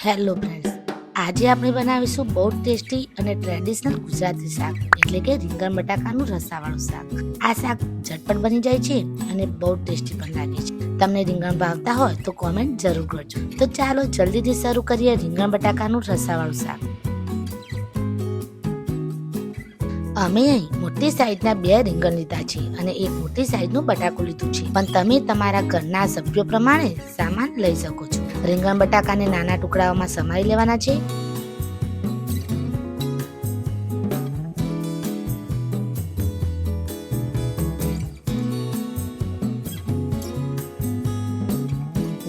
Hello friends, આજે આપણે બનાવીશું બહુ ટેસ્ટી અને ટ્રેડિશનલ ગુજરાતી શાક એટલે કે રીંગણ બટાકાનું રસાવાળું શાક. આ શાક ઝટપટ બની જાય છે અને બહુ ટેસ્ટી પણ લાગે છે. તમને રીંગણ ભાવતા હોય તો કોમેન્ટ જરૂર કરજો. તો ચાલો જલ્દીથી શરૂ કરીએ રીંગણ બટાકાનું રસાવાળું શાક. અમે અહીં મોટી સાઈઝના 2 રીંગણ લીધા છે અને એક મોટી સાઈઝનું બટાકું લીધું છે, પણ તમે તમારા ઘરના સભ્યો પ્રમાણે સામાન લઈ શકો છો. રીંગણ બટાકાને નાના ટુકડાઓમાં સમારી લેવાના છે.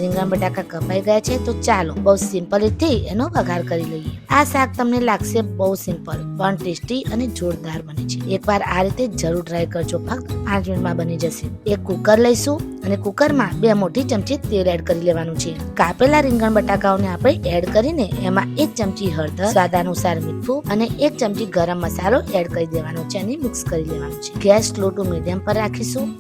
રીંગણ બટાકા કપાઈ ગયા છે, તો ચાલો બહુ સિમ્પલ રીતથી એનો વઘાર કરી લઈએ. આ શાક તમને લાગશે બહુ સિમ્પલ પણ ટેસ્ટી અને જોરદાર બને છે. એકવાર આ રીતે જરૂર ટ્રાય કરજો, ફક્ત 5 મિનિટમાં બની જશે. એક કુકર લઈશું અને કુકરમાં 2 મોટી ચમચી તેલ એડ કરી લેવાનું છે. કાપેલા રીંગણ બટાકાઓને આપણે એડ કરીને એમાં 1 ચમચી હળદર, સ્વાદ અનુસાર મીઠું અને 1 ચમચી ગરમ મસાલો એડ કરી દેવાનો છે અને મિક્સ કરી લેવાનું છે. ગેસ સ્લો ટુ મીડિયમ પર રાખીશું.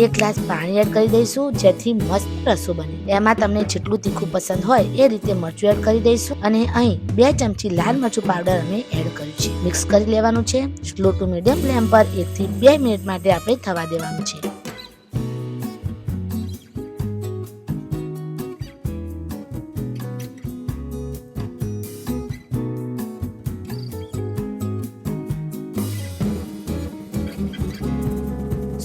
એક ગ્લાસ પાણી એડ કરી દઈશું, જેથી મસ્ત રસો બને. એમાં તમને જેટલું તીખું પસંદ હોય એ રીતે મરચું એડ કરી દઈશું અને અહીં 2 ચમચી લાલ મરચું પાવડર અમે એડ કર્યું છે. મિક્સ કરી લેવાનું છે. સ્લો ટુ મીડિયમ ફ્લેમ પર 1 થી 2 મિનિટ માટે આપણે થવા દેવાનું છે.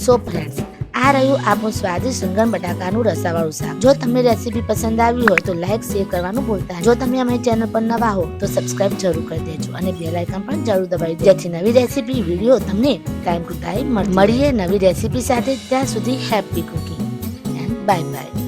સો ફ્રેન્ડ્સ, આ રહ્યું આપણું સ્વાદિષ્ટ રીંગણ બટાકાનું રસાવાળું શાક. જો તમને રેસીપી પસંદ આવી હોય તો લાઈક શેર કરવાનું ભૂલતા નહીં. જો તમે અમારી ચેનલ પર નવા હો તો સબસ્ક્રાઇબ જરૂર કરી દેજો અને બેલ આઇકન પણ જરૂર દબાવી દેજો, જેથી નવી રેસીપી વિડીયો તમને ટાઈમ ટુ ટાઈમ મળીએ નવી રેસીપી સાથે. ત્યાં સુધી happy cooking and bye bye.